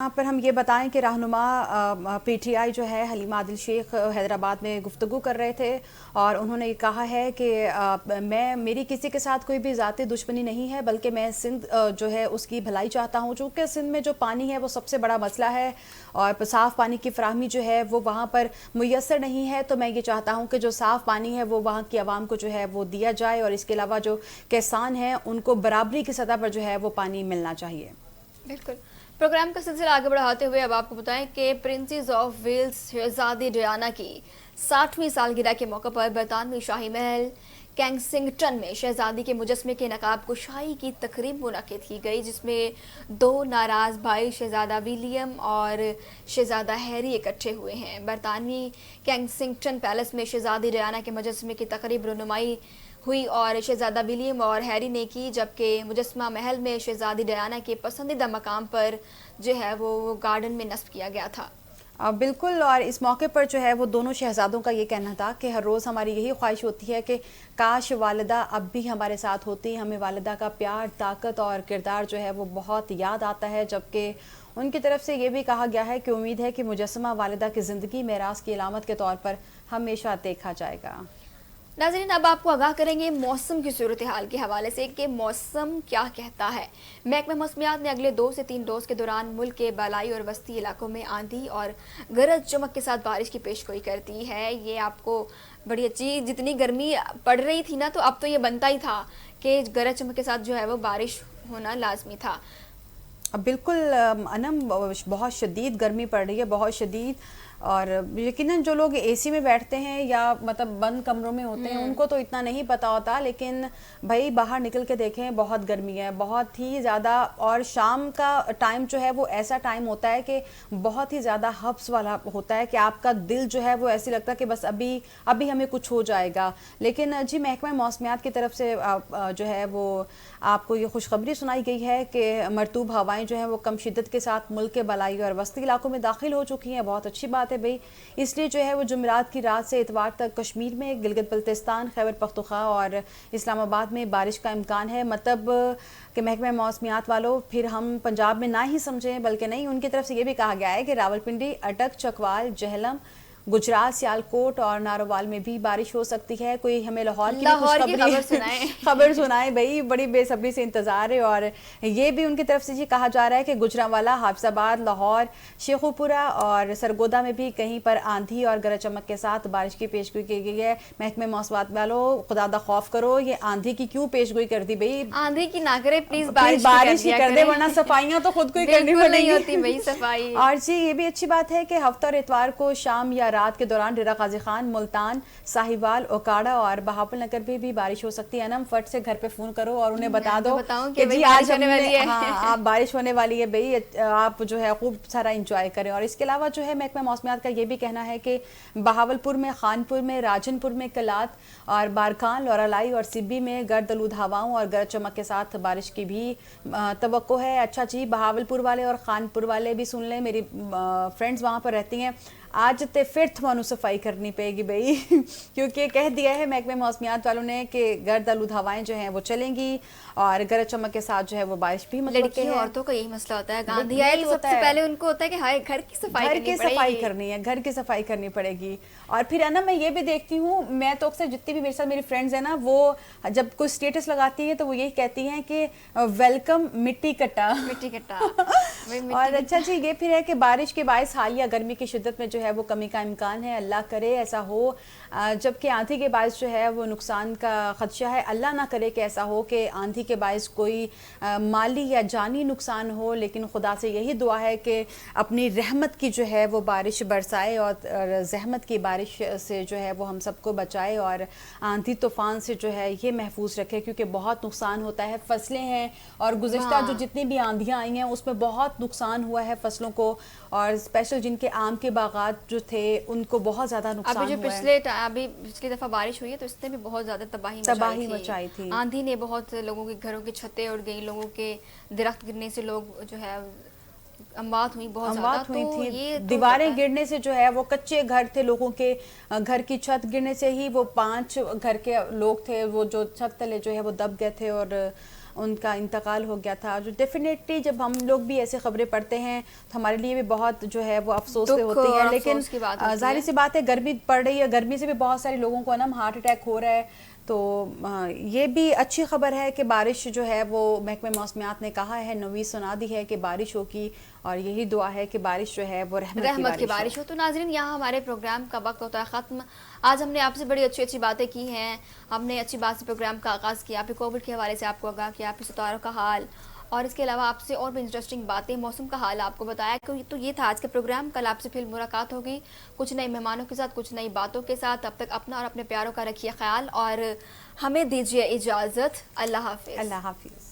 यहाँ पर हम ये बताएं कि रहनुमा पीटीआई जो है हलीमा आदिल शेख हैदराबाद में गुफ्तगू कर रहे थे और उन्होंने कहा है कि मेरी किसी के साथ कोई भी ज़ाती दुश्मनी नहीं है, बल्कि मैं सिंध जो है उसकी भलाई चाहता हूँ। चूँकि सिंध में जो पानी है वो सबसे बड़ा मसला है और साफ़ पानी की फराहमी जो है वो वहाँ पर मुयस्सर नहीं है, तो मैं ये चाहता हूँ कि जो साफ़ पानी है वो वहाँ की आवाम को जो है वो दिया जाए और इसके अलावा जो किसान हैं उनको बराबरी की सतह पर जो है वो पानी मिलना चाहिए। बिल्कुल। प्रोग्राम का सिलसिला आगे बढ़ाते हुए अब आपको बताएं कि princess of Wales Shahzadi Diana की 60वीं सालगिरह के मौके पर बरतानवी शाही महल कैंसिंगटन में शहजादी के मुजस्मे के नकाब कुशाई की तकरीब मुनक्किद की गई, जिसमें दो नाराज भाई शहजादा विलियम और शहजादा हैरी इकट्ठे हुए हैं। बरतानवी कैंसिंगटन पैलेस में शहजादी डायना के मुजस्मे की तकरीब रुनुमाई हुई और शहजादा विलियम और हैरी ने की, जबकि मुजस्मा महल में शहजादी डायना के पसंदीदा मकाम पर जो है वो गार्डन में नस्ब किया गया था। बिल्कुल। और इस मौके पर जो है वो दोनों शहजादों का ये कहना था कि हर रोज़ हमारी यही ख्वाहिश होती है कि काश वालिदा अब भी हमारे साथ होती। हमें वालिदा का प्यार, ताकत और किरदार जो है वो बहुत याद आता है, जबकि उनकी तरफ से ये भी कहा गया है कि उम्मीद है कि मुजस्समा वालिदा की ज़िंदगी मेरास की अलामत के तौर पर हमेशा देखा जाएगा। नाज़रीन, अब आपको आगाह करेंगे मौसम की सूरत हाल के हवाले से कि मौसम क्या कहता है। महकमा मौसमियात ने अगले 2 से 3 रोज़ के दौरान मुल्क के बालाई और वस्ती इलाकों में आंधी और गरज चमक के साथ बारिश की पेशगोई करती है। ये आपको बड़ी अच्छी, जितनी गर्मी पड़ रही थी ना, तो अब तो ये बनता ही था कि गरज चमक के साथ जो है वो बारिश होना लाजमी था। बिल्कुल अनम, बहुत शदीद गर्मी पड़ रही है, बहुत शदीद। और यकीनन जो लोग एसी में बैठते हैं या मतलब बंद कमरों में होते हैं उनको तो इतना नहीं पता होता, लेकिन भाई बाहर निकल के देखें, बहुत गर्मी है, बहुत ही ज़्यादा। और शाम का टाइम जो है वो ऐसा टाइम होता है कि बहुत ही ज़्यादा हब्स वाला होता है कि आपका दिल जो है वो ऐसे लगता है कि बस अभी अभी हमें कुछ हो जाएगा। लेकिन जी, महकमा मौसमियात की तरफ से जो है वो आपको ये खुशखबरी सुनाई गई है कि मरतूब हवाएं जो हैं वो कम शिद्दत के साथ मुल्क के बलाई और वस्ती इलाकों में दाखिल हो चुकी हैं। बहुत अच्छी बात है भाई। इसलिए जो है वो जुमेरात की रात से इतवार तक कश्मीर में, गिलगित बल्तिस्तान, खैबर पख्तूनख्वा और इस्लामाबाद में बारिश का इम्कान है। मतलब कि महकमा मौसमियात वालों, फिर हम पंजाब में ना ही समझें, बल्कि नहीं, उनकी तरफ से ये भी कहा गया है कि रावलपिंडी, अटक, चकवाल, जहलम, गुजरात, सियालकोट और नारोवाल में भी बारिश हो सकती है। कोई हमें लाहौर की खबर सुनाए भाई, बड़ी बेसब्री से इंतजार है। और ये भी उनकी तरफ से ये कहा जा रहा है कि गुजरांवाला, हाफिजाबाद, लाहौर, शेखुपुरा और सरगोदा में भी कहीं पर आंधी और गरज चमक के साथ बारिश की पेशगोई की गई है। महकमे मौसमियात वालों, खुदा दा खौफ करो, ये आंधी की क्यों पेशगोई कर दी भाई? आंधी की ना करे प्लीज, बारिश ही कर दे, वरना सफाइयाँ तो खुद को ही करनी पड़ेगी सफाई। और जी, ये भी अच्छी बात है कि हफ्ता और इतवार को शाम या रात के दौरान डेरा गाजी खान, मुल्तान, साहिवाल, ओकाड़ा और बहावल नगर में भी बारिश हो सकती है। अनम, फट से घर पे फोन करो और उन्हें बता दो कि जी आज होने वाली है। हाँ, आप बारिश होने वाली है भाई, आप जो है खूब सारा एंजॉय करें। और इसके अलावा जो है महकमा मौसमियात का ये भी कहना है कि बहावलपुर में, खानपुर में, राजनपुर में, कलात और बारकान, लौरालाई और सिब्बी में गर्द आलूद हवाओं और गरज चमक के साथ बारिश की भी तवक्को है। अच्छा जी, बहावलपुर वाले और खानपुर वाले भी सुन लें, मेरी फ्रेंड्स वहाँ पर रहती हैं, आज ते फिर थानू सफाई करनी पड़ेगी भाई क्योंकि कह दिया है महकमे मौसमियात वालों ने कि गर्द आलूद हवाएं जो हैं वो चलेंगी और गरज चमक के साथ जो है वो बारिश भी लड़की औरतों का यही मसला होता है। गांधी आए तो सबसे पहले उनको होता है कि हाय घर की सफाई करनी है, घर की सफाई करनी पड़ेगी। और फिर है ना, मैं ये भी देखती हूँ, मैं तो अक्सर जितनी भी मेरे साथ मेरी फ्रेंड्स हैं ना, वो जब कोई स्टेटस लगाती है तो वो यही कहती हैं कि वेलकम मिट्टी कट्टा और अच्छा जी, ये फिर है कि बारिश के बायस हालिया गर्मी की शिद्दत में जो है वो कमी का इम्कान है, अल्लाह करे ऐसा हो। जबकि आंधी के बायस जो है वो नुकसान का खदशा है, अल्लाह ना करे कि ऐसा हो कि आंधी के बायस कोई माली या जानी नुकसान हो। लेकिन खुदा से यही दुआ है कि अपनी रहमत की जो है वो बारिश बरसाए और जहमत की बारिश से जो है वो हम सबको बचाए और आंधी तूफान से जो है ये महफूज रखे, क्योंकि बहुत नुकसान होता है। फसलें हैं और गुज़िश्ता जो जितनी भी आंधियाँ आई हैं उसमें बहुत नुकसान हुआ है फसलों को, और स्पेशल जिनके आम के बागात जो थे उनको बहुत ज़्यादा नुकसान हुआ है। अभी पिछली दफ़ा बारिश हुई है तो इसने भी बहुत ज़्यादा तबाही मचाई थी। आंधी ने बहुत लोगों के घरों की छतें उड़ गई, लोगों के दरख्त गिरने से लोग जो है अमवात हुई, बहुत अमवात हुई थी। दीवारें गिरने से जो है वो, कच्चे घर थे लोगों के, घर की छत गिरने से ही वो 5 घर के लोग थे वो जो छत तले जो है वो दब गए थे और ان کا انتقال ہو گیا تھا، جو ڈیفینیٹلی جب ہم لوگ بھی ایسے خبریں پڑھتے ہیں تو ہمارے لیے بھی بہت جو ہے وہ افسوس سے ہوتی ہیں، لیکن ظاہر سی بات ہے گرمی پڑ رہی ہے، گرمی سے بھی بہت سارے لوگوں کو نا ہارٹ اٹیک ہو رہا ہے، تو یہ بھی اچھی خبر ہے کہ بارش جو ہے وہ محکمہ موسمیات نے کہا ہے، نوید سنا دی ہے کہ بارش ہوگی، اور یہی دعا ہے کہ بارش جو ہے وہ رحمت کی بارش ہو۔ تو ناظرین یہاں ہمارے پروگرام کا وقت ہوتا ہے ختم۔ آج ہم نے آپ سے بڑی اچھی اچھی باتیں کی ہیں، ہم نے اچھی بات سے پروگرام کا آغاز کیا، پھر کووڈ کے حوالے سے آپ کو آگاہ کیا، پھر ستاروں کا حال، اور اس کے علاوہ آپ سے اور بھی انٹرسٹنگ باتیں، موسم کا حال آپ کو بتایا۔ تو یہ تھا آج کا پروگرام، کل آپ سے پھر ملاقات ہوگی کچھ نئے مہمانوں کے ساتھ، کچھ نئی باتوں کے ساتھ۔ تب تک اپنا اور اپنے پیاروں کا رکھیے خیال اور ہمیں دیجیے اجازت۔ اللہ حافظ۔ اللہ حافظ۔